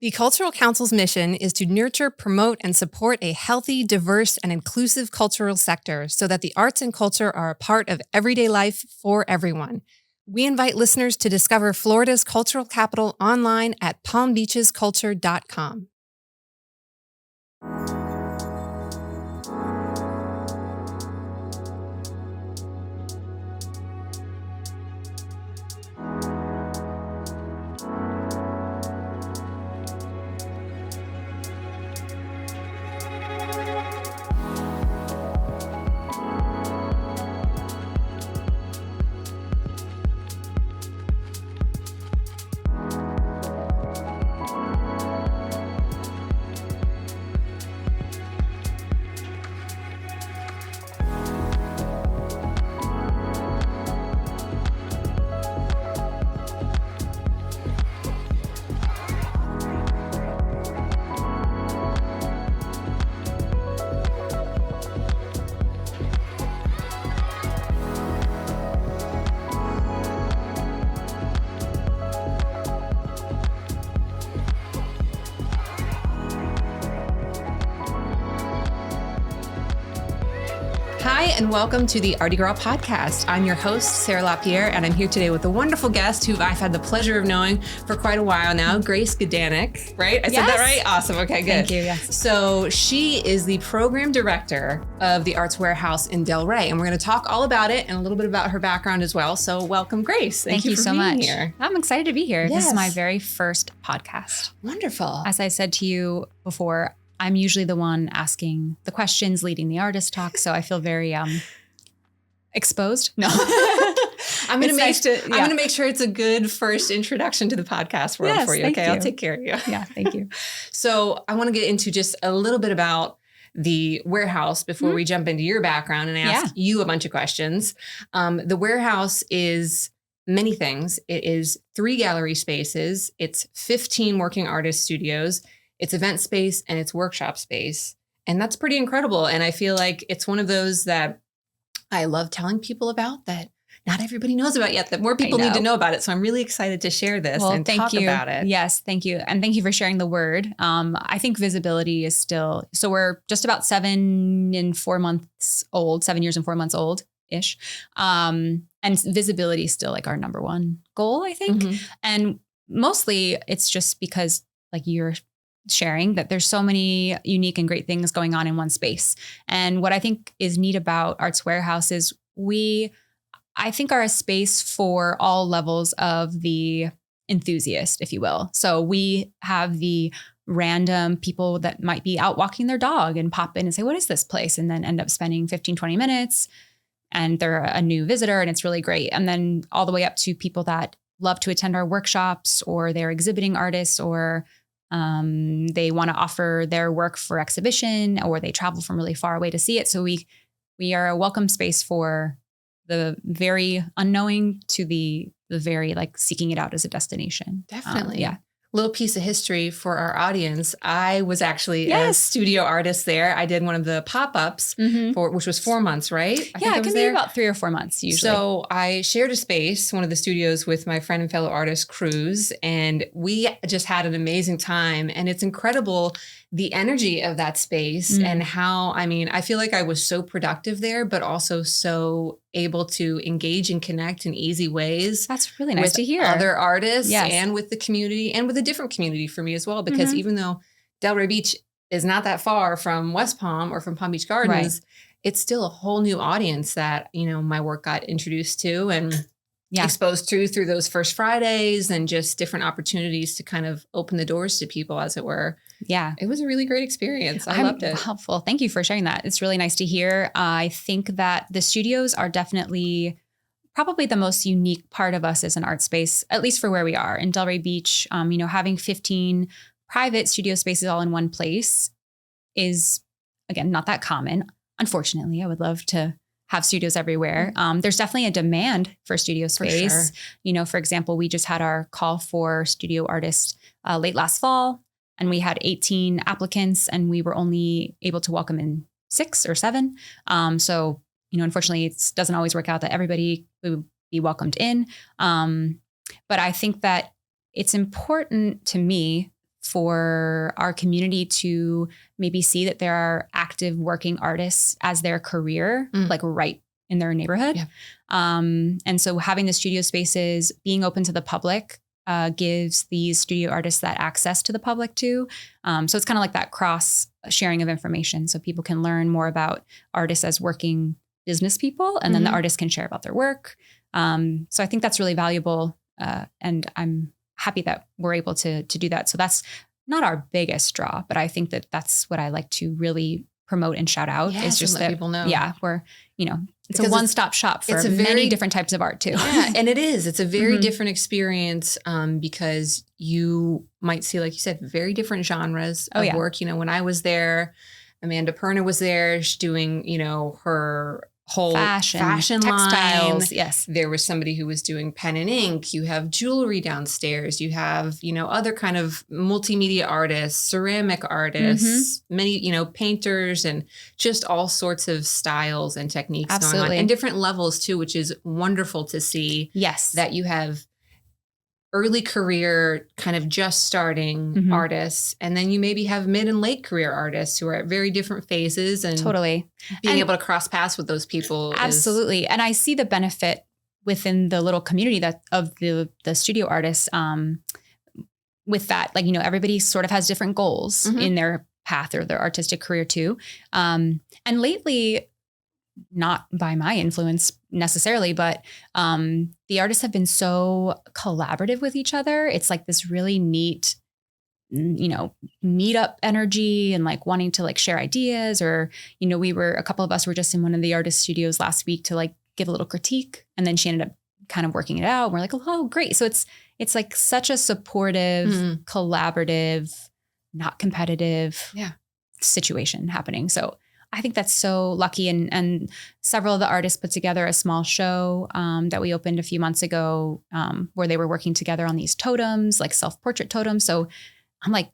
The Cultural Council's mission is to nurture, promote, and support a healthy, diverse, and inclusive cultural sector so that the arts and culture are a part of everyday life for everyone. We invite listeners to discover Florida's cultural capital online at palmbeachesculture.com. Hi, and welcome to the Artie Girl podcast. I'm your host, Sarah LaPierre, and I'm here today with a wonderful guest who I've had the pleasure of knowing for quite a while now, Grace Gdaniec, right? I said that right? Awesome. Okay, good. Thank you, yes. So she is the program director of the Arts Warehouse in Delray, and we're going to talk all about it and a little bit about her background as well. So welcome, Grace. Thank you for so being much. Here. I'm excited to be here. Yes. This is my very first podcast. Wonderful. As I said to you before, I'm usually the one asking the questions, leading the artist talk, so I feel very exposed. No. I'm going to make sure it's a good first introduction to the podcast world for you. Okay, I'll take care of you. Yeah, thank you. So I want to get into just a little bit about the warehouse before we jump into your background and ask you a bunch of questions. The warehouse is many things. It is 3 gallery spaces. It's 15 working artist studios. It's event space and it's workshop space. And that's pretty incredible. And I feel like it's one of those that I love telling people about that not everybody knows about yet, that more people need to know about it. So I'm really excited to share this and talk about it. Yes, thank you. And thank you for sharing the word. I think visibility is still, so we're just about 7 years and 4 months old-ish. And visibility is still like our number one goal, I think. Mm-hmm. And mostly it's just because like you're sharing that there's so many unique and great things going on in one space. And what I think is neat about Arts Warehouse is I think are a space for all levels of the enthusiast, if you will. So we have the random people that might be out walking their dog and pop in and say, what is this place? And then end up spending 15, 20 minutes and they're a new visitor and it's really great. And then all the way up to people that love to attend our workshops or they're exhibiting artists or they want to offer their work for exhibition or they travel from really far away to see it. So we are a welcome space for the very unknowing to the very like seeking it out as a destination. Definitely. Yeah. Little piece of history for our audience. I was actually a studio artist there. I did one of the pop-ups which was 4 months, right? Yeah, it can be about 3 or 4 months usually. So I shared a space, one of the studios with my friend and fellow artist, Cruz, and we just had an amazing time. And it's incredible the energy of that space and how, I feel like I was so productive there, but also so able to engage and connect in easy ways. That's really nice to hear. Other artists and with the community and with a different community for me as well, because even though Delray Beach is not that far from West Palm or from Palm Beach Gardens, it's still a whole new audience that, my work got introduced to and exposed to through those first Fridays and just different opportunities to kind of open the doors to people, as it were. Yeah. It was a really great experience. I loved it. Helpful. Thank you for sharing that. It's really nice to hear. I think that the studios are definitely probably the most unique part of us as an art space, at least for where we are in Delray Beach. Having 15 private studio spaces all in one place is, again, not that common. Unfortunately, I would love to have studios everywhere. There's definitely a demand for studio space. For sure. For example, we just had our call for studio artists late last fall, and we had 18 applicants, and we were only able to welcome in 6 or 7. So, unfortunately, it doesn't always work out that everybody would be welcomed in. But I think that it's important to me for our community to maybe see that there are active working artists as their career, like right in their neighborhood. Yeah. And so having the studio spaces, being open to the public, gives these studio artists that access to the public too. So it's kind of like that cross sharing of information, so people can learn more about artists as working business people, and then the artists can share about their work. So I think that's really valuable. And I'm happy that we're able to do that. So that's not our biggest draw, but I think that that's what I like to really promote and shout out. Yes, is just and let that people know. Yeah, we're, it's Because a one-stop shop for many different types of art too. Yeah, and it is. It's a very different experience because you might see, like you said, very different genres of work. When I was there, Amanda Perna was there. She's doing, her whole fashion textiles. line. Yes. There was somebody who was doing pen and ink. You have jewelry downstairs. You have, other kind of multimedia artists, ceramic artists, many, painters, and just all sorts of styles and techniques going on, and different levels too, which is wonderful to see. Yes. That you have early career, kind of just starting artists, and then you maybe have mid and late career artists who are at very different phases, and being able to cross paths with those people. Absolutely. And I see the benefit within the little community of the studio artists, with that, everybody sort of has different goals in their path or their artistic career too. And lately, not by my influence necessarily, but the artists have been so collaborative with each other. It's like this really neat, meetup energy, and like wanting to like share ideas, or, a couple of us were just in one of the artist studios last week to like give a little critique, and then she ended up kind of working it out. And we're like, oh, great. So it's like such a supportive, collaborative, not competitive situation happening. So I think that's so lucky. And several of the artists put together a small show that we opened a few months ago, where they were working together on these totems, like self-portrait totems. So I'm like,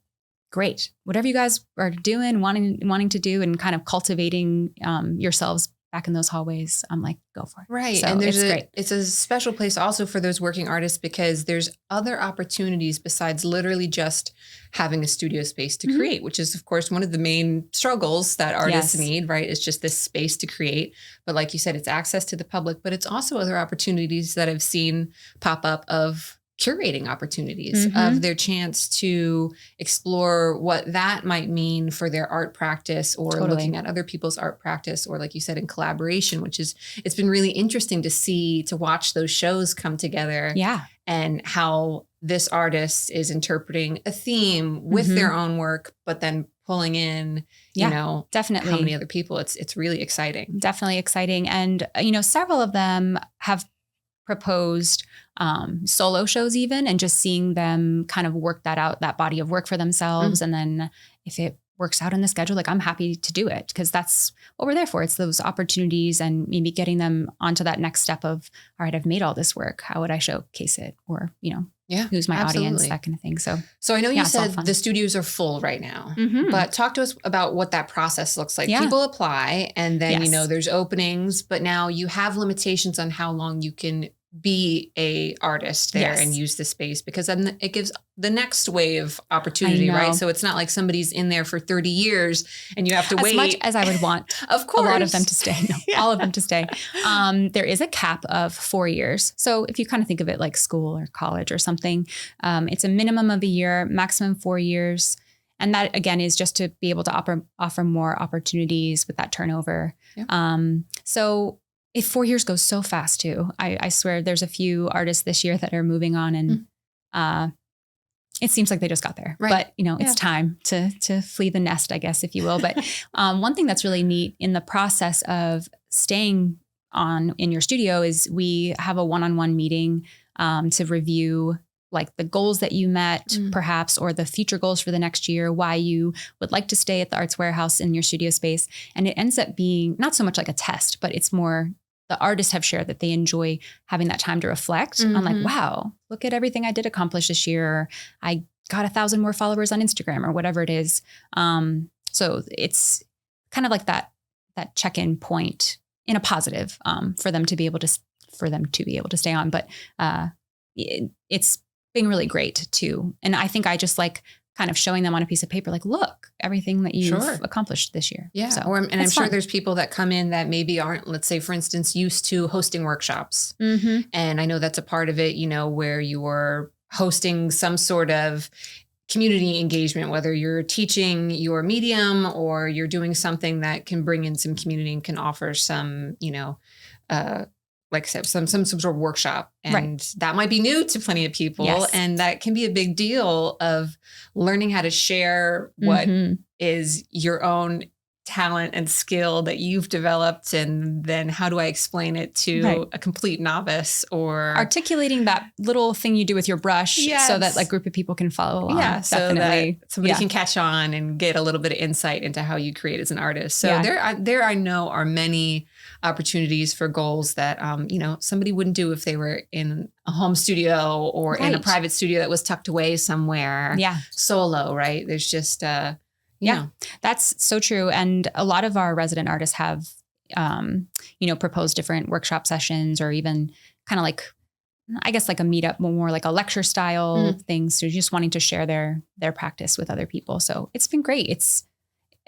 great, whatever you guys are doing, wanting to do, and kind of cultivating yourselves back in those hallways, I'm like, go for it. Right. So and great. It's a special place also for those working artists, because there's other opportunities besides literally just having a studio space to create, which is, of course, one of the main struggles that artists need, right? It's just this space to create. But like you said, it's access to the public, but it's also other opportunities that I've seen pop up of curating opportunities, of their chance to explore what that might mean for their art practice, or looking at other people's art practice, or like you said, in collaboration, it's been really interesting to watch those shows come together. Yeah. And how this artist is interpreting a theme with their own work, but then pulling in, definitely how many other people. It's really exciting. Definitely exciting. And, several of them have proposed solo shows even, and just seeing them kind of work that out, that body of work for themselves. And then if it works out in the schedule, like I'm happy to do it, because that's what we're there for. It's those opportunities, and maybe getting them onto that next step of, all right, I've made all this work. How would I showcase it? Or, who's my audience, that kind of thing. So I know you said the studios are full right now, but talk to us about what that process looks like. People apply, and then, there's openings, but now you have limitations on how long you can be a artist there and use the space, because then it gives the next wave opportunity, right? So it's not like somebody's in there for 30 years and you have to wait. As much as I would want of course, a lot of them to stay, all of them to stay. There is a cap of 4 years. So if you kind of think of it like school or college or something, it's a minimum of a year, maximum 4 years. And that, again, is just to be able to offer more opportunities with that turnover. So if 4 years goes so fast too, I swear there's a few artists this year that are moving on, and it seems like they just got there. Right. But it's time to flee the nest, I guess, if you will. But one thing that's really neat in the process of staying on in your studio is we have a one-on-one meeting to review like the goals that you met, perhaps, or the future goals for the next year, why you would like to stay at the Arts Warehouse in your studio space. And it ends up being not so much like a test, but it's more, the artists have shared that they enjoy having that time to reflect on like, wow, look at everything I did accomplish this year. Or I got 1,000 more followers on Instagram, or whatever it is. So it's kind of like that check-in point in a positive, for them to be able to stay on. But it's been really great too. And I think I just like kind of showing them on a piece of paper, like, look, everything that you've Sure. accomplished this year. Yeah. So, And I'm sure fun. there's people that come in that maybe aren't, let's say, for instance, used to hosting workshops. Mm-hmm. And I know that's a part of it, you know, where you're hosting some sort of community engagement, whether you're teaching your medium or you're doing something that can bring in some community and can offer some, you know, like I said, some sort of workshop. And that might be new to plenty of people. Yes. And that can be a big deal of learning how to share what is your own talent and skill that you've developed. And then how do I explain it to a complete novice, or articulating that little thing you do with your brush so that like group of people can follow along. Yeah. Definitely. So that somebody can catch on and get a little bit of insight into how you create as an artist. So there I know are many opportunities for goals that, you know, somebody wouldn't do if they were in a home studio or in a private studio that was tucked away somewhere. Yeah. Solo, right? There's just, you know. That's so true. And a lot of our resident artists have, you know, proposed different workshop sessions, or even kind of like, I guess like a meetup, more like a lecture style things. So just wanting to share their practice with other people. So it's been great.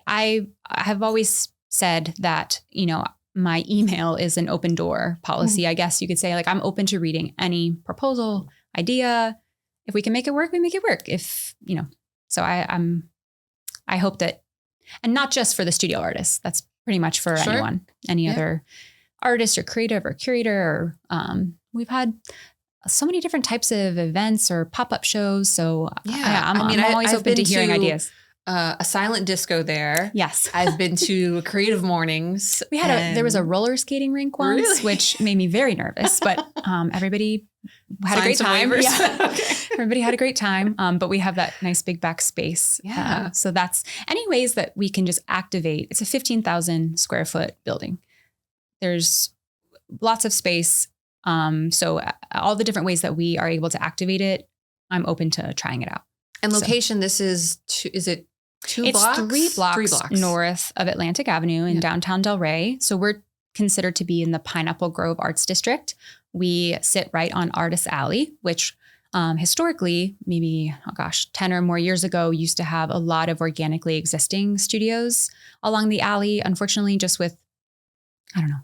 I have always said that, you know, my email is an open door policy. I guess you could say, like, I'm open to reading any proposal, idea. If we can make it work, we make it work. If, you know, so I hope that, and not just for the studio artists, that's pretty much for anyone, any other artist or creative or curator, or we've had so many different types of events or pop-up shows. So I'm always open to hearing ideas. A silent disco there. Yes. I've been to creative mornings. There was a roller skating rink once, which made me very nervous, but everybody had a great time. Yeah. Everybody had a great time. But we have that nice big back space. Yeah. So that's any ways that we can just activate. It's a 15,000 square foot building. There's lots of space. So all the different ways that we are able to activate it, I'm open to trying it out. And location, this is it 2 blocks? It's 3 blocks north of Atlantic Avenue in downtown Delray. So we're considered to be in the Pineapple Grove Arts District. We sit right on Artist Alley, which historically, maybe, 10 or more years ago, used to have a lot of organically existing studios along the alley. Unfortunately, just with, I don't know,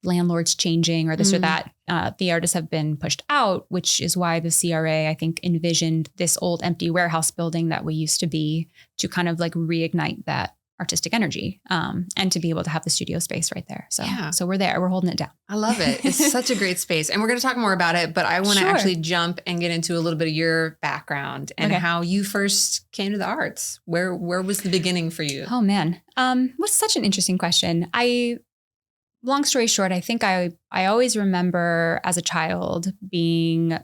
landlords changing or this or that, the artists have been pushed out, which is why the CRA, I think, envisioned this old empty warehouse building that we used to be to kind of like reignite that artistic energy and to be able to have the studio space right there. So we're there. We're holding it down. I love it. It's such a great space. And we're going to talk more about it, but I want to actually jump and get into a little bit of your background and how you first came to the arts. Where was the beginning for you? Oh, man. What's such an interesting question. Long story short, I think I always remember as a child being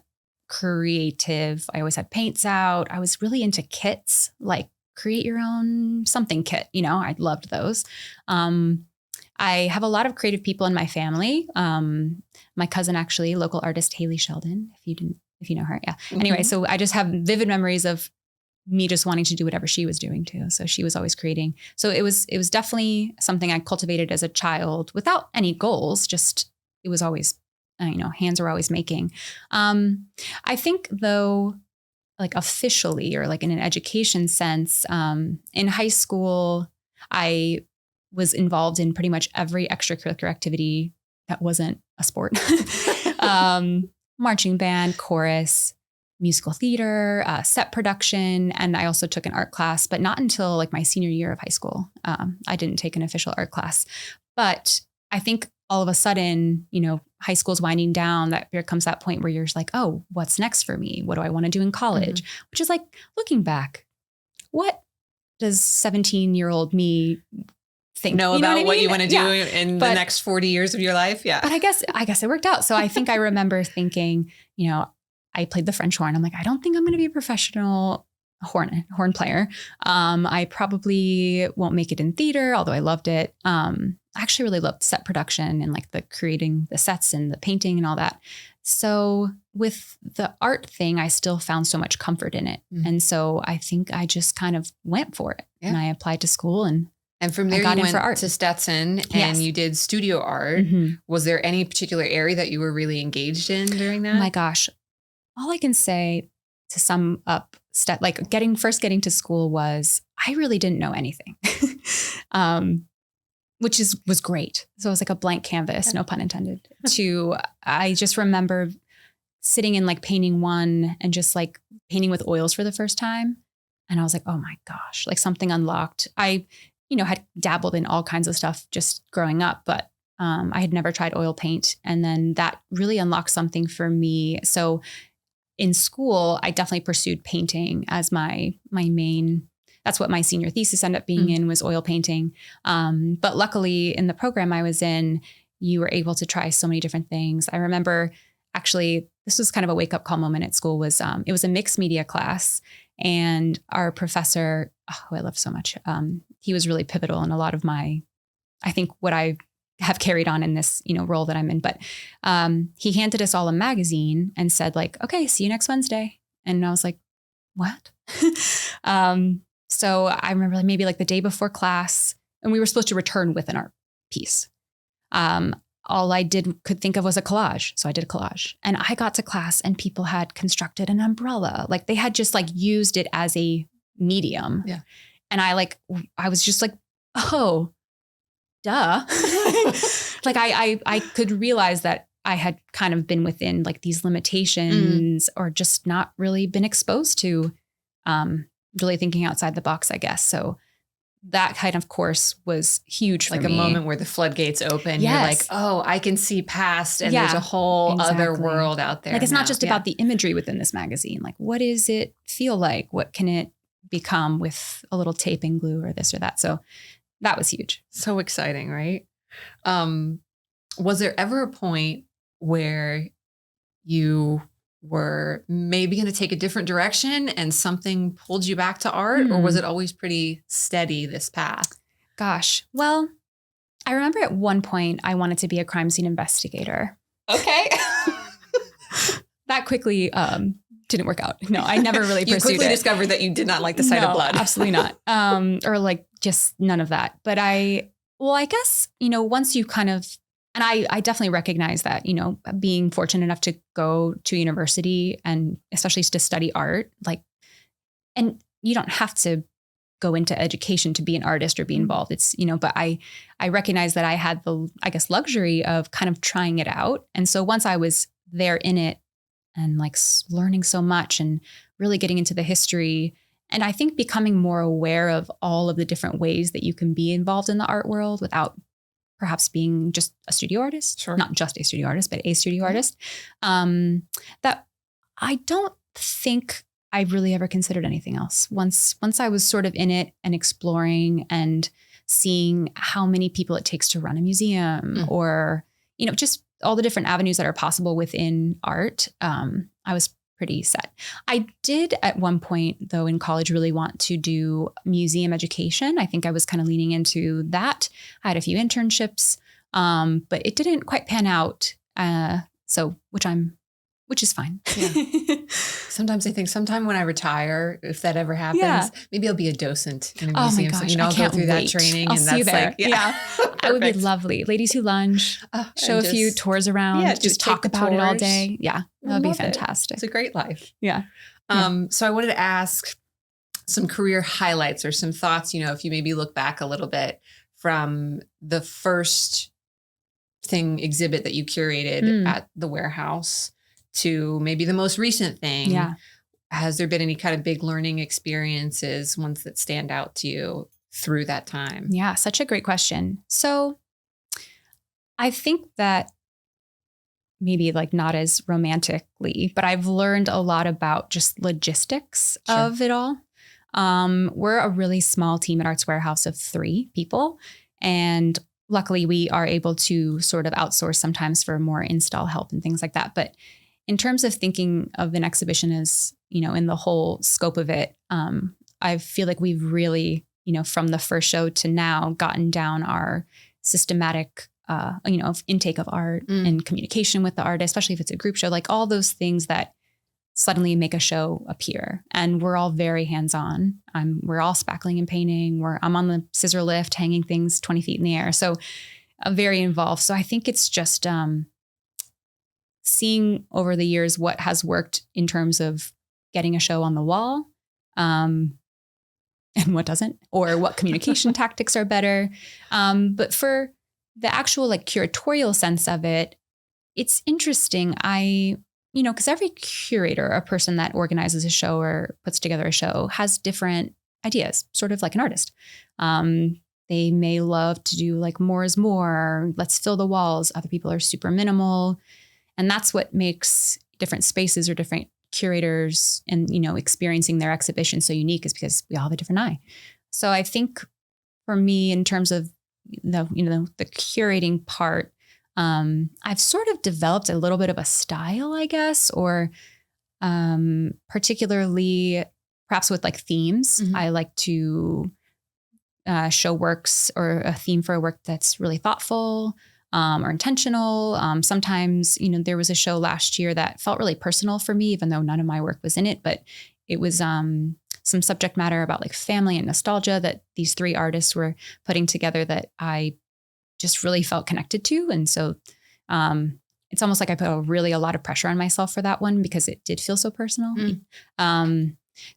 creative. I always had paints out. I was really into kits, like create your own something kit. You know, I loved those. I have a lot of creative people in my family. My cousin, actually, local artist Haley Sheldon, if you know her. Yeah. Anyway, so I just have vivid memories of me just wanting to do whatever she was doing too. So she was always creating. So it was definitely something I cultivated as a child without any goals. Just, it was always, hands were always making. I think though, like officially or like in an education sense, in high school, I was involved in pretty much every extracurricular activity that wasn't a sport. Marching band, chorus, musical theater, set production. And I also took an art class, but not until like my senior year of high school. I didn't take an official art class, but I think all of a sudden, high school's winding down, that there comes that point where you're just like, oh, what's next for me? What do I want to do in college? Which is like, looking back, what does 17-year-old me think? Know about what you want to do in the next 40 years of your life? Yeah. But I guess it worked out. So I think I remember thinking, I played the French horn. I'm like, I don't think I'm going to be a professional horn player. I probably won't make it in theater, although I loved it. I actually really loved set production and like the creating the sets and the painting and all that. So with the art thing, I still found so much comfort in it. And so I think I just kind of went for it and I applied to school and from there you went to Stetson and you did studio art. Was there any particular area that you were really engaged in during that? Oh my gosh. All I can say to sum up like getting to school was, I really didn't know anything, which was great. So it was like a blank canvas, no pun intended, I just remember sitting in like painting one and just like painting with oils for the first time. And I was like, oh my gosh, like something unlocked. I, had dabbled in all kinds of stuff just growing up, but I had never tried oil paint. And then that really unlocked something for me. So in school, I definitely pursued painting as my main. That's what my senior thesis ended up being in, was oil painting. But luckily in the program I was in, you were able to try so many different things. I remember actually, this was kind of a wake up call moment at school, was it was a mixed media class, and our professor, who I love so much, he was really pivotal in a lot of I think what I have carried on in this, role that I'm in. But he handed us all a magazine and said like, okay, see you next Wednesday. And I was like, what? So I remember maybe like the day before class, and we were supposed to return with an art piece. All I could think of was a collage. So I did a collage, and I got to class and people had constructed an umbrella. Like they had just like used it as a medium. Yeah. And I was just like, oh, duh. Like I could realize that I had kind of been within like these limitations or just not really been exposed to really thinking outside the box, I guess. So that kind of course was huge for me. Like a moment where the floodgates open. Yes. You're like, oh, I can see past, and there's a whole other world out there. Like it's not just about the imagery within this magazine. Like what does it feel like? What can it become with a little tape and glue or this or that? So that was huge. So exciting, right? Was there ever a point where you were maybe going to take a different direction and something pulled you back to art? Or was it always pretty steady, this path? Gosh. Well, I remember at one point I wanted to be a crime scene investigator. Okay. That quickly didn't work out. No, I never really pursued it. You quickly discovered that you did not like the sight of blood. Absolutely not. Or like just none of that. But I guess, once you kind of, and I definitely recognize that, being fortunate enough to go to university and especially to study art, and you don't have to go into education to be an artist or be involved. It's, but I recognize that I had the, I guess, luxury of kind of trying it out. And so once I was there in it and like learning so much and really getting into the history, and I think becoming more aware of all of the different ways that you can be involved in the art world without perhaps being just a studio artist, sure. Not just a studio artist, but a studio artist, that I don't think I really ever considered anything else. Once I was sort of in it and exploring and seeing how many people it takes to run a museum or, just all the different avenues that are possible within art, I was pretty set. I did at one point, though, in college, really want to do museum education. I think I was kind of leaning into that. I had a few internships, but it didn't quite pan out. Which is fine. Yeah. Sometimes I think sometime when I retire, if that ever happens, maybe I'll be a docent in a museum. Oh my gosh, so, I'll go through that training. I'll see you there. It would be lovely. Ladies who lunge, show a few tours around, just talk about it all day. Yeah, that would be fantastic. It's a great life. Yeah. So I wanted to ask some career highlights or some thoughts, if you maybe look back a little bit from the first exhibit that you curated at the warehouse to maybe the most recent thing. Yeah. Has there been any kind of big learning experiences, ones that stand out to you through that time? Yeah, such a great question. So I think that maybe like not as romantically, but I've learned a lot about just logistics of it all. We're a really small team at Arts Warehouse of 3 people. And luckily we are able to sort of outsource sometimes for more install help and things like that. But in terms of thinking of an exhibition as, in the whole scope of it, I feel like we've really, from the first show to now gotten down our systematic, intake of art and communication with the artist, especially if it's a group show, like all those things that suddenly make a show appear. And we're all very hands-on. We're all spackling and painting. I'm on the scissor lift, hanging things 20 feet in the air. So very involved. So I think it's just, seeing over the years what has worked in terms of getting a show on the wall and what doesn't, or what communication tactics are better. But for the actual like curatorial sense of it, it's interesting. Because every curator, a person that organizes a show or puts together a show, has different ideas, sort of like an artist. They may love to do like more is more, let's fill the walls. Other people are super minimal. And that's what makes different spaces or different curators and, experiencing their exhibition so unique, is because we all have a different eye. So I think for me, in terms of the curating part, I've sort of developed a little bit of a style, I guess, or particularly perhaps with like themes. Mm-hmm. I like to show works or a theme for a work that's really thoughtful or intentional. Sometimes, there was a show last year that felt really personal for me, even though none of my work was in it, but it was some subject matter about like family and nostalgia that these 3 artists were putting together that I just really felt connected to. And so it's almost like I put a lot of pressure on myself for that one because it did feel so personal.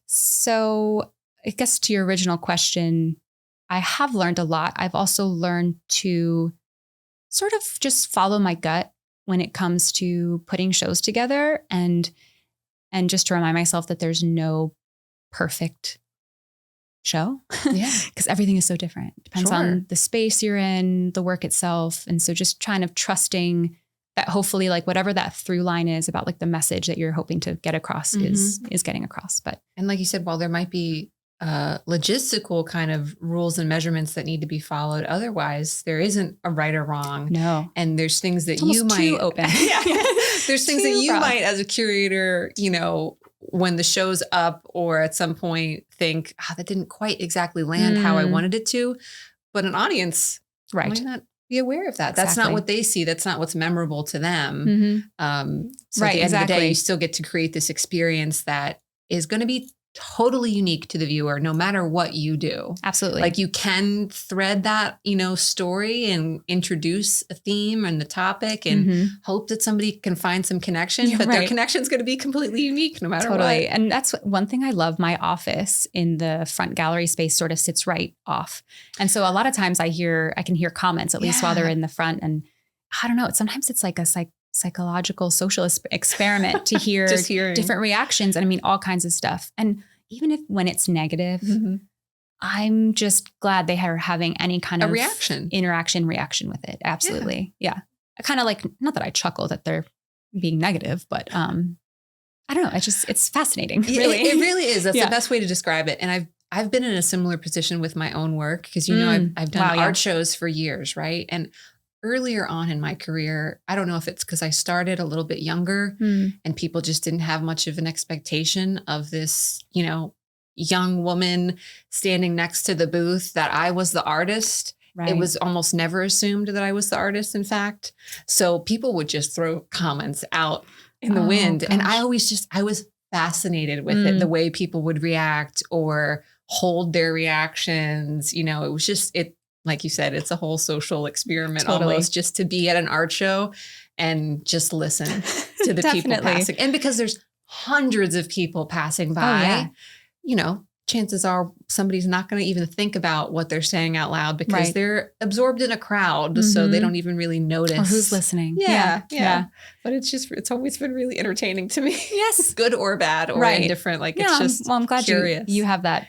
So I guess to your original question, I have learned a lot. I've also learned to sort of just follow my gut when it comes to putting shows together, and just to remind myself that there's no perfect show. Yeah. Because everything is so different. It depends on the space you're in, the work itself. And so just kind of trusting that hopefully like whatever that through line is about like the message that you're hoping to get across is getting across. And like you said, while there might be logistical kind of rules and measurements that need to be followed, otherwise there isn't a right or wrong. No. And there's things that it's you might too open. Yeah. There's things that you might as a curator, when the show's up or at some point think, that didn't quite exactly land how I wanted it to. But an audience might not be aware of that. Exactly. That's not what they see. That's not what's memorable to them. So at the end of the day, you still get to create this experience that is going to be totally unique to the viewer, no matter what you do. Absolutely. Like you can thread that, story and introduce a theme and the topic and hope that somebody can find some connection, but their connection is going to be completely unique no matter what. And that's one thing I love. My office in the front gallery space sort of sits right off. And so a lot of times I can hear comments, at least while they're in the front. And I don't know, sometimes it's like a psychological social experiment to hear different reactions. And I mean, all kinds of stuff. And even when it's negative, I'm just glad they are having any kind of reaction with it. Absolutely. Yeah. I kind of like, not that I chuckle that they're being negative, but I don't know. It's fascinating. Really. It really is. That's the best way to describe it. And I've been in a similar position with my own work because, I've done art shows for years. Right. And earlier on in my career, I don't know if it's because I started a little bit younger and people just didn't have much of an expectation of this, young woman standing next to the booth that I was the artist. Right. It was almost never assumed that I was the artist, in fact. So people would just throw comments out in the wind. Gosh. And I was fascinated with it, the way people would react or hold their reactions. It was just, like you said, it's a whole social experiment almost just to be at an art show and just listen to the people passing. And because there's hundreds of people passing by, chances are somebody's not going to even think about what they're saying out loud because they're absorbed in a crowd. So they don't even really notice. Or who's listening. Yeah. But it's always been really entertaining to me. Yes. Good or bad or indifferent. Like it's just I'm glad curious. You have that,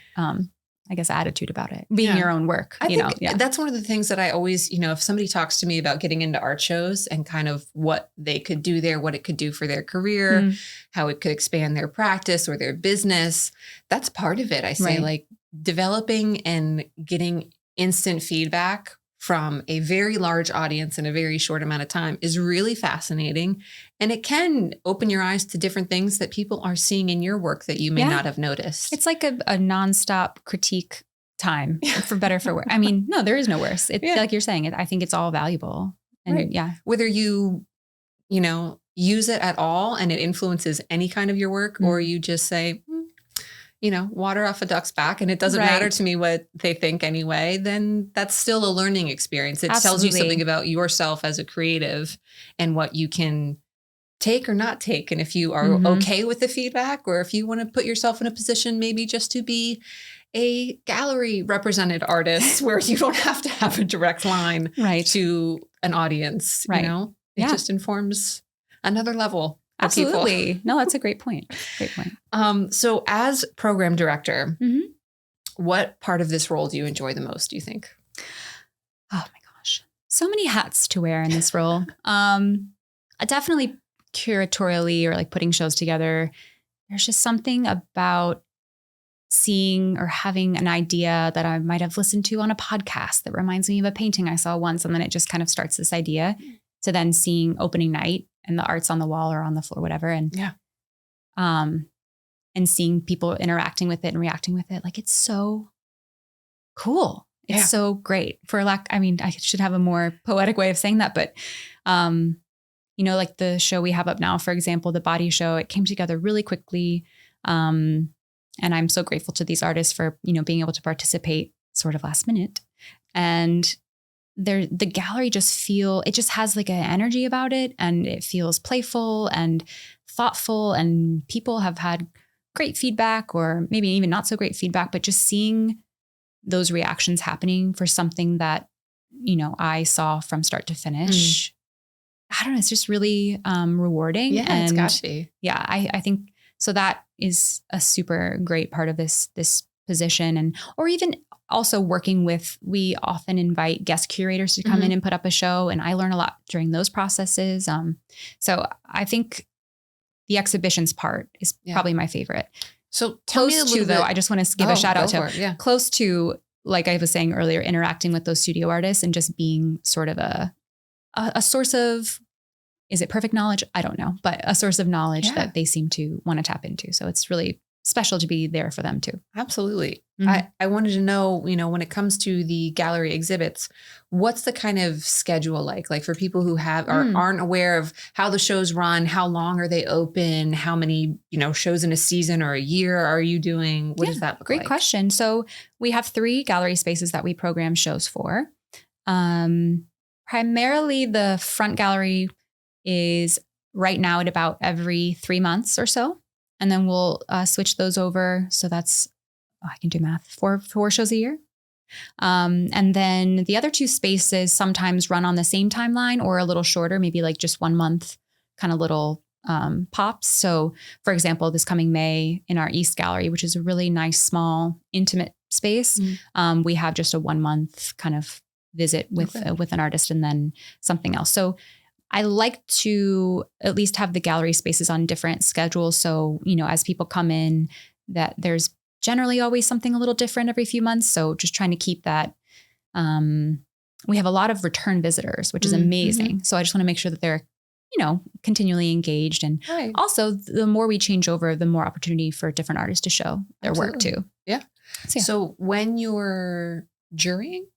I guess, attitude about it, being your own work. I think that's one of the things that I always, if somebody talks to me about getting into art shows and kind of what they could do there, what it could do for their career, how it could expand their practice or their business, that's part of it. I say like developing and getting instant feedback from a very large audience in a very short amount of time is really fascinating. And it can open your eyes to different things that people are seeing in your work that you may not have noticed. It's like a nonstop critique time, for better, for worse. I mean, no, there is no worse. It's like you're saying, I think it's all valuable. And whether you, use it at all and it influences any kind of your work, or you just say, water off a duck's back and it doesn't matter to me what they think anyway, then that's still a learning experience. It tells you something about yourself as a creative and what you can take or not take, and if you are okay with the feedback, or if you want to put yourself in a position maybe just to be a gallery represented artist where you don't have to have a direct line to an audience, you know, it just informs another level. Absolutely. No, that's a great point. Great point. So as program director, what part of this role do you enjoy the most, do you think? Oh my gosh. So many hats to wear in this role. Definitely curatorially, or like putting shows together. There's just something about seeing or having an idea that I might have listened to on a podcast that reminds me of a painting I saw once. And then it just kind of starts this idea to then seeing opening night and the art's on the wall or on the floor, whatever. And and seeing people interacting with it and reacting with it. Like, it's so cool. It's so great. I should have a more poetic way of saying that, but you know, like the show we have up now, for example, the body show, it came together really quickly. And I'm so grateful to these artists for, you know, being able to participate sort of last minute. And the gallery it just has like an energy about it, and it feels playful and thoughtful, and people have had great feedback, or maybe even not so great feedback, but just seeing those reactions happening for something that, you know, I saw from start to finish. I don't know. It's just really rewarding. Yeah, and it's got to be. Yeah, I think so. That is a super great part of this position, or even also working with. We often invite guest curators to come in and put up a show, and I learn a lot during those processes. So I think the exhibitions part is probably my favorite. So close to, though, I just want to give a shout out to close to, like I was saying earlier, interacting with those studio artists and just being sort of a source of, is it perfect knowledge? I don't know, but a source of knowledge that they seem to want to tap into. So it's really special to be there for them too. Absolutely. I wanted to know, you know, when it comes to the gallery exhibits, what's the kind of schedule like for people who aren't aware of how the shows run? How long are they open? How many, you know, shows in a season or a year are you doing? What does that look like? Great question. So we have 3 gallery spaces that we program shows for. Primarily the front gallery is right now at about every 3 months or so. And then we'll switch those over. So that's, I can do math, 4 shows a year. And then the other 2 spaces sometimes run on the same timeline or a little shorter, maybe like just 1 month kind of little pops. So for example, this coming May in our East Gallery, which is a really nice, small, intimate space, we have just a 1 month kind of visit with an artist and then something else. So I like to at least have the gallery spaces on different schedules. So, you know, as people come in, that there's generally always something a little different every few months. So just trying to keep that. We have a lot of return visitors, which is amazing. So I just want to make sure that they're, you know, continually engaged. And also the more we change over, the more opportunity for different artists to show their work too. Yeah. So when you're jurying,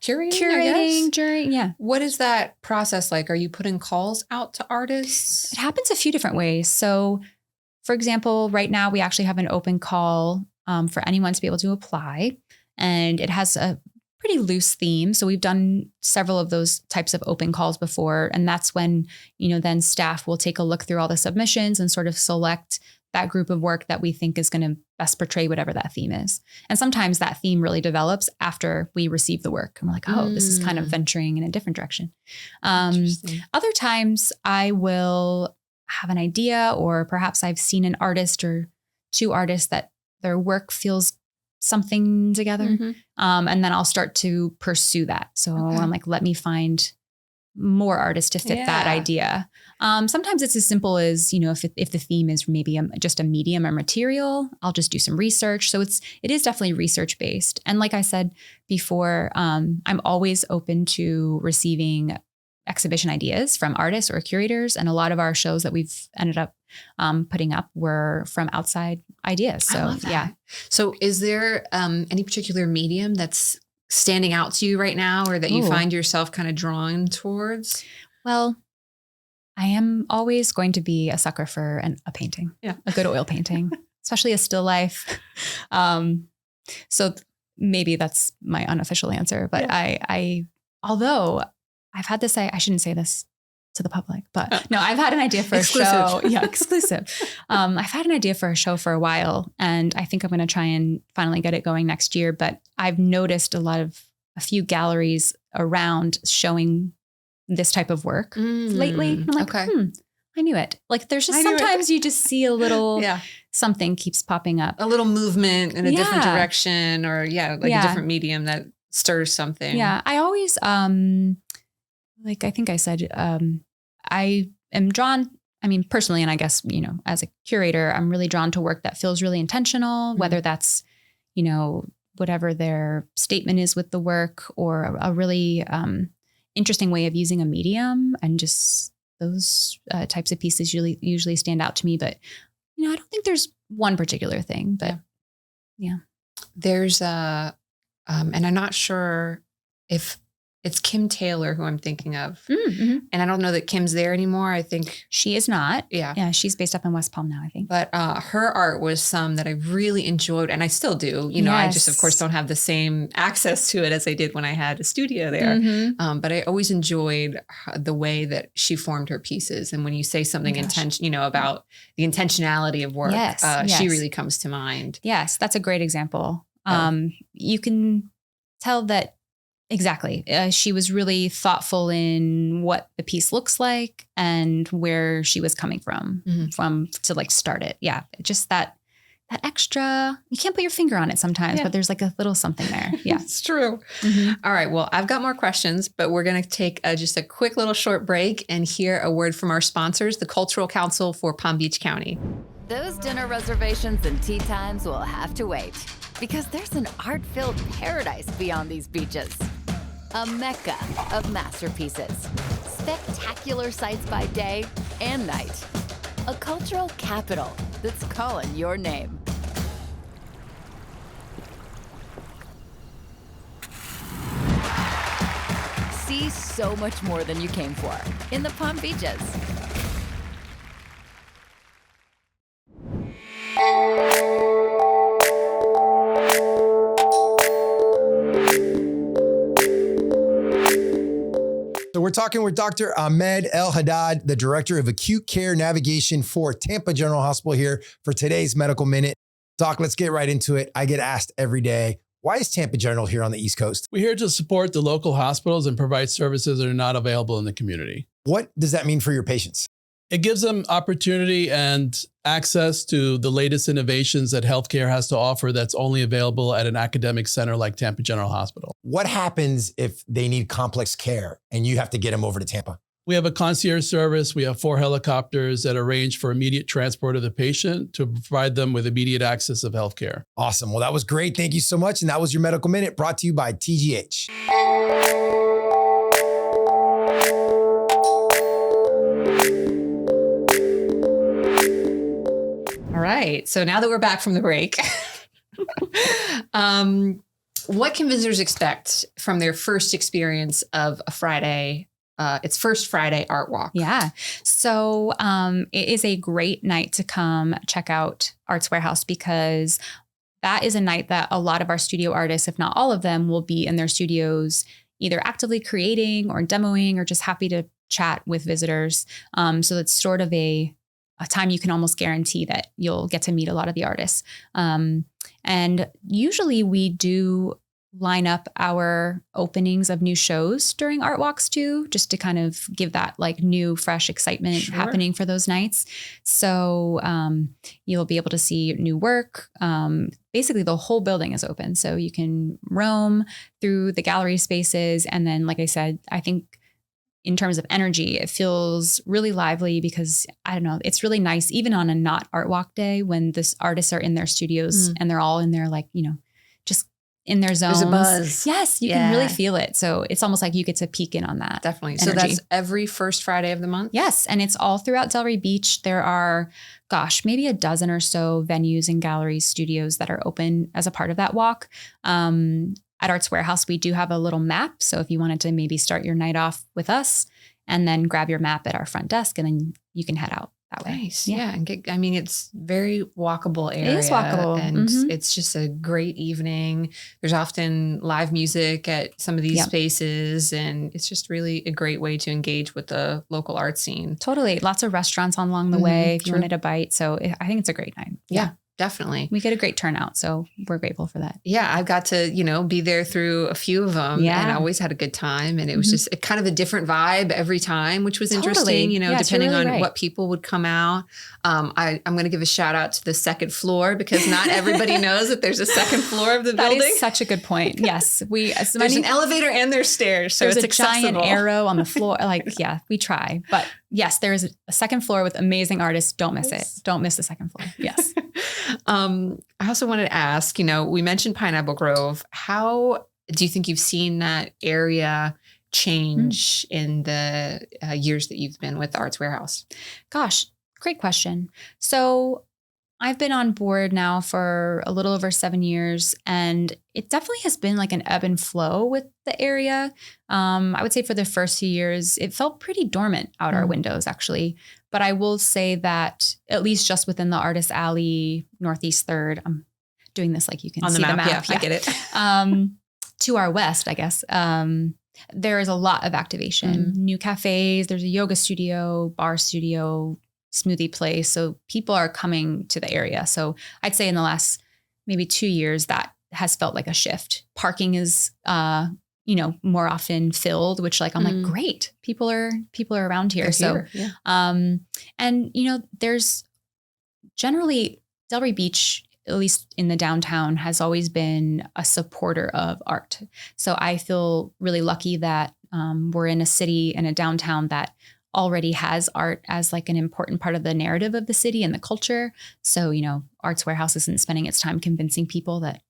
curating, jurying, what is that process like? Are you putting calls out to artists? It happens a few different ways. So for example, right now we actually have an open call for anyone to be able to apply, and it has a pretty loose theme. So we've done several of those types of open calls before. And that's when, you know, then staff will take a look through all the submissions and sort of select that group of work that we think is going to best portray whatever that theme is. And sometimes that theme really develops after we receive the work. And we're like, oh, this is kind of venturing in a different direction. Other times I will have an idea, or perhaps I've seen an artist or 2 artists that their work feels something together. And then I'll start to pursue that. So I'm like, let me find more artists to fit that idea. Sometimes it's as simple as, you know, if the theme is maybe just a medium or material, I'll just do some research. So it is definitely research based. And like I said before, I'm always open to receiving exhibition ideas from artists or curators. And a lot of our shows that we've ended up putting up were from outside ideas. So So is there any particular medium that's standing out to you right now, or that you find yourself kind of drawn towards? Well, I am always going to be a sucker for a painting, a good oil painting, especially a still life. So maybe that's my unofficial answer, but I although I've had this, I shouldn't say this to the public, but no, I've had an idea for a show. Yeah, exclusive. I've had an idea for a show for a while, and I think I'm going to try and finally get it going next year. But I've noticed a few galleries around showing this type of work lately. I'm like, I knew it. Like there's just sometimes you just see a little something keeps popping up. A little movement in a different direction or a different medium that stirs something. Yeah. I always, like I think I said, I am drawn, I mean, personally, and I guess, as a curator, I'm really drawn to work that feels really intentional, whether that's, whatever their statement is with the work or a really interesting way of using a medium, and just those types of pieces usually stand out to me. But, I don't think there's one particular thing, but there's and I'm not sure if it's Kim Taylor who I'm thinking of. And I don't know that Kim's there anymore. I think she is not. Yeah. Yeah. She's based up in West Palm now, I think. But her art was some that I really enjoyed, and I still do. I just, of course, don't have the same access to it as I did when I had a studio there. But I always enjoyed the way that she formed her pieces. And when you say something about the intentionality of work, she really comes to mind. Yes, that's a great example. You can tell that. Exactly. She was really thoughtful in what the piece looks like and where she was coming from to like start it. Yeah. Just that extra, you can't put your finger on it sometimes, but there's like a little something there. Yeah. It's true. All right. Well, I've got more questions, but we're going to take just a quick little short break and hear a word from our sponsors, the Cultural Council for Palm Beach County. Those dinner reservations and tea times will have to wait, because there's an art-filled paradise beyond these beaches. A mecca of masterpieces, spectacular sights by day and night. A cultural capital that's calling your name. See so much more than you came for in the Palm Beaches. So we're talking with Dr. Ahmed El-Haddad, the Director of Acute Care Navigation for Tampa General Hospital here for today's Medical Minute. Doc, let's get right into it. I get asked every day, why is Tampa General here on the East Coast? We're here to support the local hospitals and provide services that are not available in the community. What does that mean for your patients? It gives them opportunity and access to the latest innovations that healthcare has to offer that's only available at an academic center like Tampa General Hospital. What happens if they need complex care and you have to get them over to Tampa? We have a concierge service. We have 4 helicopters that arrange for immediate transport of the patient to provide them with immediate access of healthcare. Awesome. Well, that was great. Thank you so much. And that was your Medical Minute brought to you by TGH. All right. So now that we're back from the break, what can visitors expect from their first experience of a Friday, its first Friday art walk? Yeah. So it is a great night to come check out Arts Warehouse, because that is a night that a lot of our studio artists, if not all of them, will be in their studios, either actively creating or demoing or just happy to chat with visitors. So it's sort of a time you can almost guarantee that you'll get to meet a lot of the artists. And usually we do line up our openings of new shows during art walks too, just to kind of give that like new, fresh excitement happening for those nights. So you'll be able to see new work. Basically the whole building is open, so you can roam through the gallery spaces. And then, like I said, I think in terms of energy, it feels really lively because, I don't know, it's really nice, even on a not art walk day, when the artists are in their studios and they're all in their, like, just in their zones. There's a buzz. Yes, you can really feel it. So it's almost like you get to peek in on that. Definitely. Energy. So that's every first Friday of the month? Yes. And it's all throughout Delray Beach. There are, maybe a dozen or so venues and galleries, studios that are open as a part of that walk. At Arts Warehouse, we do have a little map. So if you wanted to maybe start your night off with us and then grab your map at our front desk, and then you can head out that way. Nice. Yeah. And it's very walkable area. It is walkable. And it's just a great evening. There's often live music at some of these spaces. And it's just really a great way to engage with the local art scene. Totally. Lots of restaurants along the way if you wanted a bite. So I think it's a great night. Yeah. Definitely. We get a great turnout. So we're grateful for that. Yeah. I've got to, be there through a few of them and I always had a good time. And it was just kind of a different vibe every time, which was interesting, depending on what people would come out. I'm going to give a shout out to the second floor because not everybody knows that there's a second floor of the building. That is such a good point. Yes. There's an elevator and there's stairs. So there's it's a accessible. Giant arrow on the floor. We try. But yes, there is a second floor with amazing artists. Don't miss it. Don't miss the second floor. Yes. I also wanted to ask, we mentioned Pineapple Grove. How do you think you've seen that area change in the years that you've been with the Arts Warehouse? Gosh, great question. So I've been on board now for a little over 7 years, and it definitely has been like an ebb and flow with the area. I would say for the first few years, it felt pretty dormant out our windows, actually. But I will say that at least just within the Artist Alley, Northeast 3rd, I'm doing this like you can see the map. Yeah, I get it. To our west, I guess, there is a lot of activation. New cafes, there's a yoga studio, bar studio, smoothie place. So people are coming to the area. So I'd say in the last maybe 2 years, that has felt like a shift. Parking is, more often filled, which I'm like, great. People are around here. There's generally Delray Beach, at least in the downtown, has always been a supporter of art. So I feel really lucky that we're in a city and a downtown that already has art as like an important part of the narrative of the city and the culture. So, Arts Warehouse isn't spending its time convincing people that,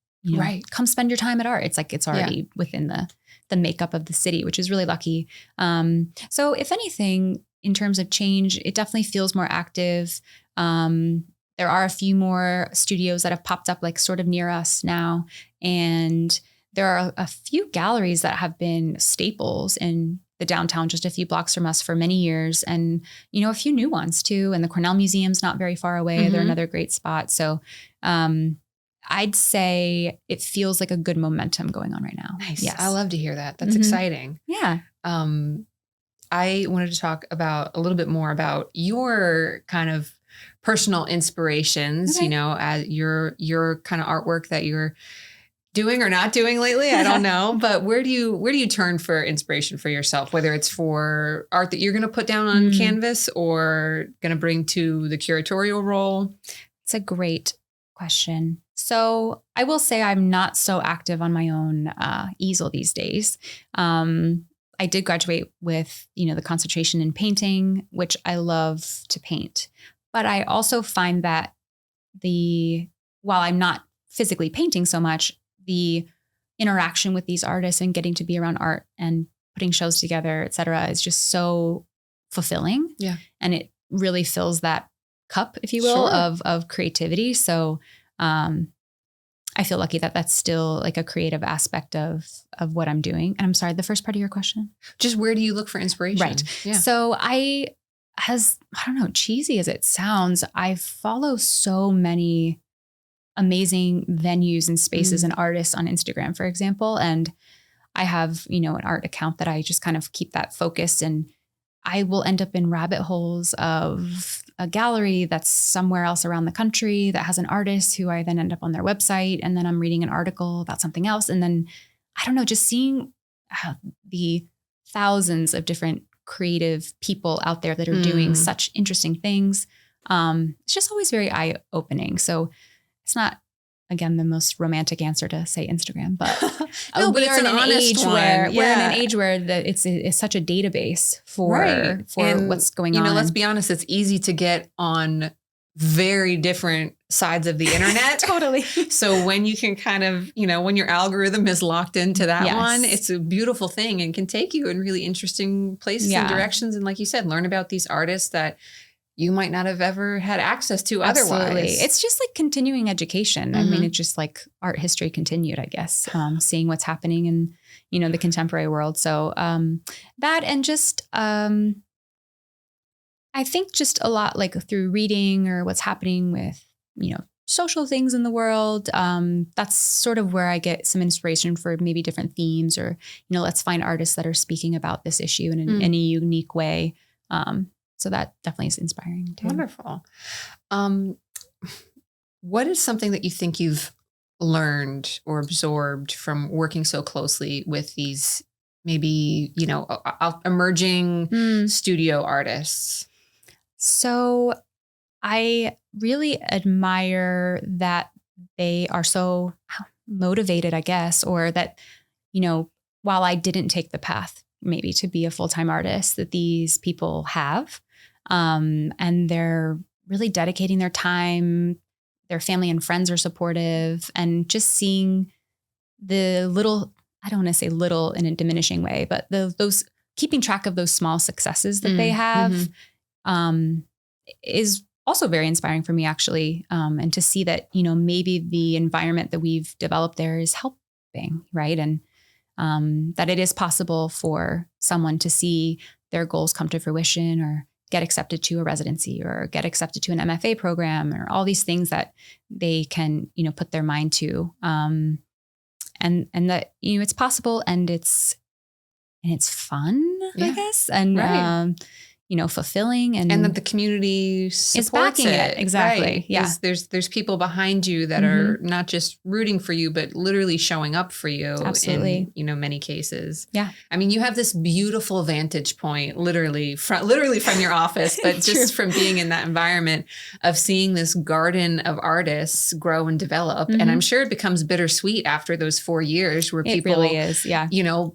come spend your time at art. It's like, it's already within the makeup of the city, which is really lucky. So if anything, in terms of change, it definitely feels more active. There are a few more studios that have popped up like sort of near us now. And there are a few galleries that have been staples in the downtown, just a few blocks from us for many years. And, a few new ones too. And the Cornell Museum's not very far away. They're another great spot. So I'd say it feels like a good momentum going on right now. Nice. Yes. I love to hear that. That's exciting. Yeah. I wanted to talk a little bit more about your kind of personal inspirations, as your kind of artwork that you're doing or not doing lately. I don't know, but where do you turn for inspiration for yourself, whether it's for art that you're going to put down on canvas or going to bring to the curatorial role? It's a great question. So I will say I'm not so active on my own easel these days. I did graduate with, the concentration in painting, which I love to paint. But I also find that while I'm not physically painting so much, the interaction with these artists and getting to be around art and putting shows together, et cetera, is just so fulfilling. Yeah. And it really fills that cup, if you will, of creativity. So I feel lucky that that's still like a creative aspect of what I'm doing. And I'm sorry, the first part of your question? Just where do you look for inspiration? Right. Yeah. So I don't know, cheesy as it sounds, I follow so many amazing venues and spaces and artists on Instagram, for example. And I have, an art account that I just kind of keep that focused, and I will end up in rabbit holes of a gallery that's somewhere else around the country that has an artist who I then end up on their website. And then I'm reading an article about something else. And then, I don't know, just seeing the thousands of different creative people out there that are doing such interesting things. It's just always very eye-opening. So it's not, again, the most romantic answer to say Instagram, but no, but we are in an age where we're in an age where it's such a database for what's going on. Let's be honest, it's easy to get on very different sides of the internet. Totally. So when you can kind of, when your algorithm is locked into that one, it's a beautiful thing and can take you in really interesting places and directions. And like you said, learn about these artists that you might not have ever had access to otherwise. It's just like continuing education. I mean, it's just like art history continued, I guess, seeing what's happening in, the contemporary world. So that, and just, I I think just a lot like through reading or what's happening with, social things in the world. That's sort of where I get some inspiration for maybe different themes or, let's find artists that are speaking about this issue in any unique way. So that definitely is inspiring too. Wonderful. What is something that you think you've learned or absorbed from working so closely with these maybe, emerging studio artists? So I really admire that they are so motivated, I guess, or that, while I didn't take the path maybe to be a full-time artist, that these people have, and they're really dedicating their time. Their family and friends are supportive, and just seeing the little, I don't want to say little in a diminishing way, but those keeping track of those small successes that they have is also very inspiring for me, actually. And to see that, maybe the environment that we've developed there is helping, right? And that it is possible for someone to see their goals come to fruition or get accepted to a residency or get accepted to an MFA program or all these things that they can, put their mind to. And that, it's possible and it's fun, I guess. And, right. Fulfilling and that the community supports is backing it. Exactly. Right. Yeah. There's people behind you that are not just rooting for you, but literally showing up for you. Absolutely. In, many cases. Yeah. I mean, you have this beautiful vantage point, literally from your office, but just from being in that environment of seeing this garden of artists grow and develop. And I'm sure it becomes bittersweet after those 4 years where people really is. Yeah.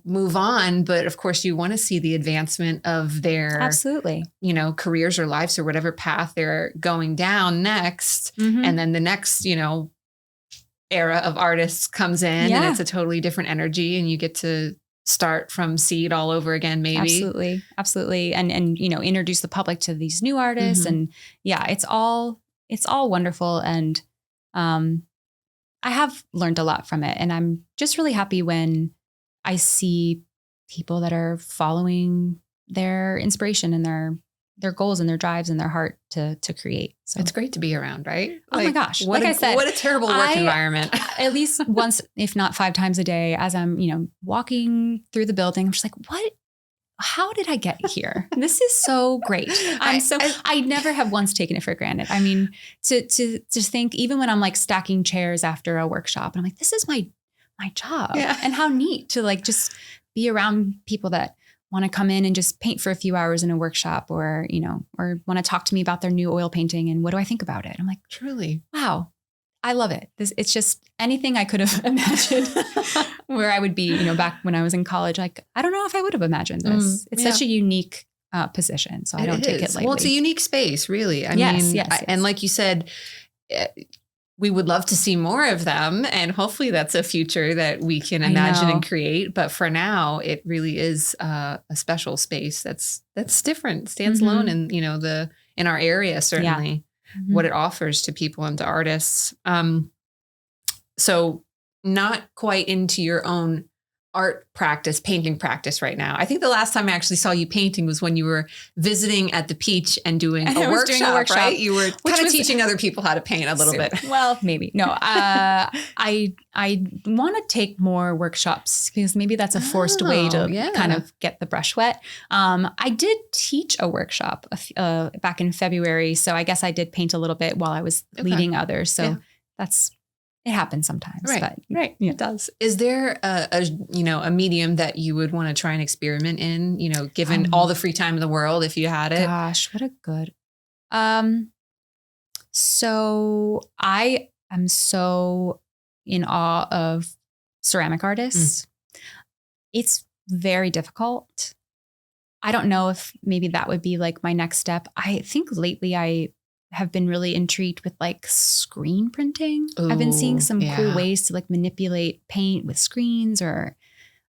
Move on. But of course you want to see the advancement of their absolutely, careers or lives or whatever path they're going down next. And then the next, era of artists comes in and it's a totally different energy and you get to start from seed all over again, maybe. Absolutely. Absolutely. And, introduce the public to these new artists. And it's all wonderful. And, I have learned a lot from it, and I'm just really happy when I see people that are following their inspiration and their goals and their drives and their heart to create. So it's great to be around, right? Oh my gosh. Like I said, what a terrible work environment. At least once, if not 5 times a day, as I'm, walking through the building, I'm just like, how did I get here? This is so great. I never have once taken it for granted. I mean, to think, even when I'm like stacking chairs after a workshop, and I'm like, this is my job. Yeah. And how neat to like just be around people that want to come in and just paint for a few hours in a workshop, or, or want to talk to me about their new oil painting and what do I think about it? I'm like, truly, wow, I love it. It's just anything I could have imagined where I would be, back when I was in college. Like, I don't know if I would have imagined this. It's such a unique position. So I don't take it lightly. Well, it's a unique space, really. I mean, and like you said, we would love to see more of them. And hopefully that's a future that we can imagine and create. But for now, it really is a special space that's different, stands alone in, in our area, certainly, what it offers to people and to artists. So not quite into your own art practice, painting practice right now. I think the last time I actually saw you painting was when you were visiting at the Beach and doing a workshop, right? You were kind of teaching other people how to paint a little bit. Well, maybe. No, I want to take more workshops because maybe that's a forced way to kind of get the brush wet. I did teach a workshop back in February. So I guess I did paint a little bit while I was leading others. So it happens sometimes. Right. But, right. It does. Is there a medium that you would want to try and experiment in, given all the free time in the world, if you had it? Gosh, what a good. So I am so in awe of ceramic artists. It's very difficult. I don't know if maybe that would be like my next step. I think lately I have been really intrigued with like screen printing. I've been seeing some cool ways to like manipulate paint with screens, or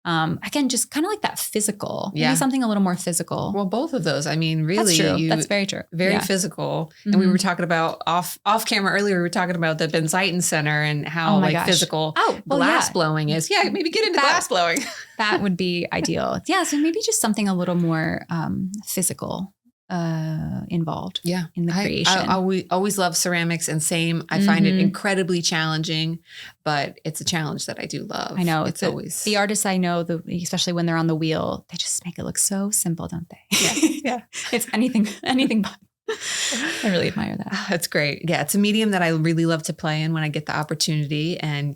again, just kind of like that physical, maybe something a little more physical. Well, both of those. I mean, really, that's true. That's very true. Very physical. And we were talking about off camera earlier. We were talking about the Ben Zeiton Center and how physical glass blowing is. Yeah, maybe get into glass blowing. That would be ideal. Yeah, so maybe just something a little more physical. involved Yeah. in the creation. I always love ceramics, and same. I find it incredibly challenging, but it's a challenge that I do love. I know. It's always the artists I know, especially when they're on the wheel, they just make it look so simple, don't they? Yeah. Yeah. It's anything but. I really admire that. It's great. Yeah. It's a medium that I really love to play in when I get the opportunity. And,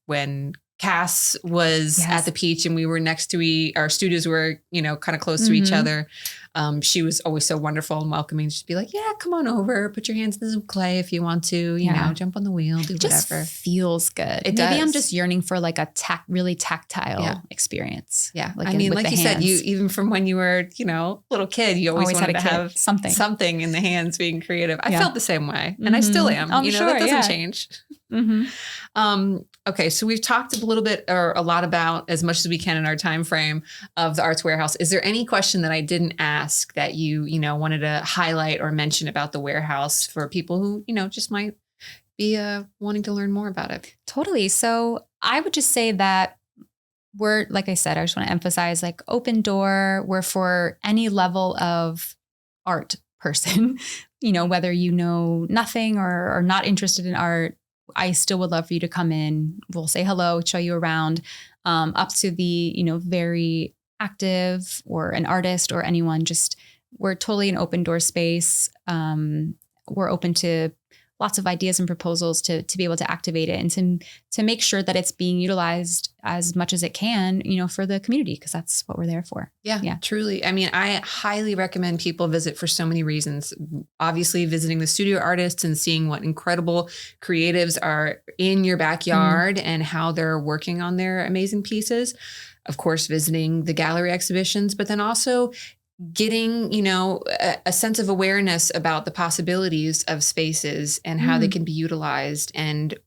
when Cass was at the Peach and we were next to our studios were, kind of close to each other. She was always so wonderful and welcoming. She'd be like, yeah, come on over, put your hands in some clay if you want to, jump on the wheel, do whatever. Feels good. Maybe I'm just yearning for like a really tactile experience. Yeah. Like like you hands. said, even from when you were, little kid, you always wanted to have something in the hands being creative. I felt the same way and I still am. I'm sure, that doesn't change. Okay. So we've talked a little bit or a lot about as much as we can in our time frame of the Arts Warehouse. Is there any question that I didn't ask that you wanted to highlight or mention about the warehouse for people who, just might be wanting to learn more about it? Totally. So I would just say that we're, like I said, I just want to emphasize like open door. We're for any level of art person, whether you know nothing or are not interested in art. I still would love for you to come in. We'll say hello, show you around, up to the, very active or an artist or anyone. We're totally an open door space. We're open to lots of ideas and proposals to be able to activate it and to make sure that it's being utilized as much as it can, for the community, because that's what we're there for. Yeah, truly. I mean, I highly recommend people visit for so many reasons. Obviously, visiting the studio artists and seeing what incredible creatives are in your backyard and how they're working on their amazing pieces. Of course, visiting the gallery exhibitions, but then also getting, a sense of awareness about the possibilities of spaces and how they can be utilized. And,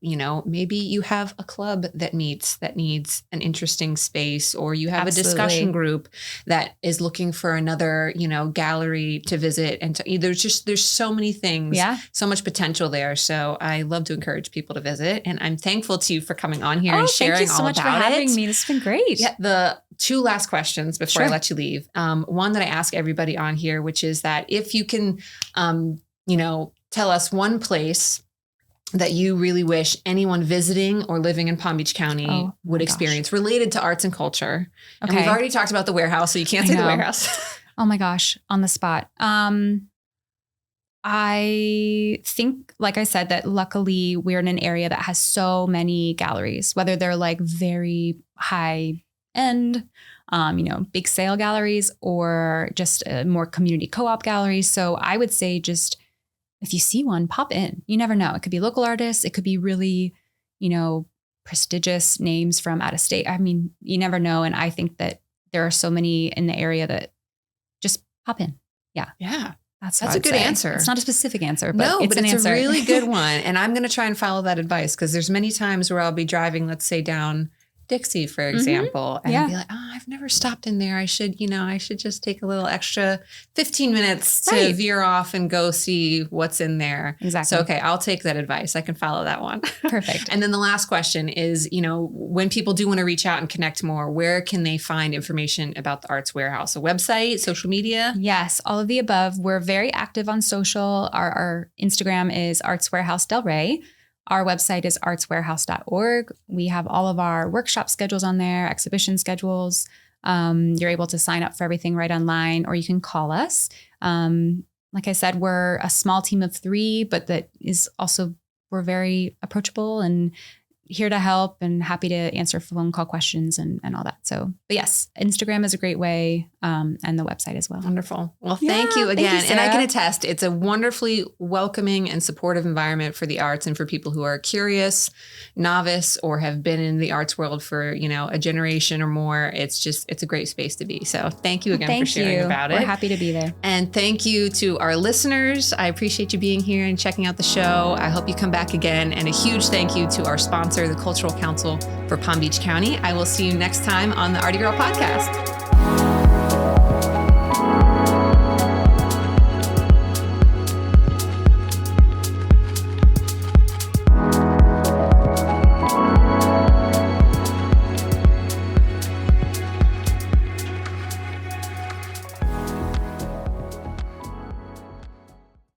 maybe you have a club that needs an interesting space, or you have a discussion group that is looking for another, gallery to visit. And there's so many things, so much potential there. So I love to encourage people to visit. And I'm thankful to you for coming on here and sharing all about it. Thank you so much for having me. This has been great. Yeah. The two last questions before I let you leave. One that I ask everybody on here, which is that if you can, tell us one place that you really wish anyone visiting or living in Palm Beach County would experience related to arts and culture. Okay. And we've already talked about the warehouse, so you can't say the warehouse. Oh my gosh, on the spot. I think, like I said, that luckily we're in an area that has so many galleries, whether they're like very high end, big sale galleries or just more community co-op galleries. So I would say just if you see one, pop in. You never know. It could be local artists. It could be really, prestigious names from out of state. I mean, you never know. And I think that there are so many in the area that just pop in. Yeah. Yeah. That's a good answer. It's not a specific answer, but it's an answer. A really good one. And I'm going to try and follow that advice, because there's many times where I'll be driving, let's say down Dixie, for example, and I'd be like, I've never stopped in there. I should just take a little extra 15 minutes to veer off and go see what's in there. Exactly. So, okay, I'll take that advice. I can follow that one. Perfect. And then the last question is, when people do want to reach out and connect more, where can they find information about the Arts Warehouse? A website, social media? Yes, all of the above. We're very active on social. Our Instagram is Arts Warehouse Delray. Our website is artswarehouse.org. We have all of our workshop schedules on there, exhibition schedules. You're able to sign up for everything right online, or you can call us. Like I said, we're a small team of 3, but that is also, we're very approachable and here to help and happy to answer phone call questions and all that. So, but yes, Instagram is a great way, and the website as well. Wonderful. Well, thank you again. Thank you, and I can attest, it's a wonderfully welcoming and supportive environment for the arts and for people who are curious, novice, or have been in the arts world for, a generation or more. It's a great space to be. So thank you again for sharing about it. We're happy to be there. And thank you to our listeners. I appreciate you being here and checking out the show. I hope you come back again. And a huge thank you to our sponsor, the Cultural Council for Palm Beach County. I will see you next time on the Artie Girl Podcast.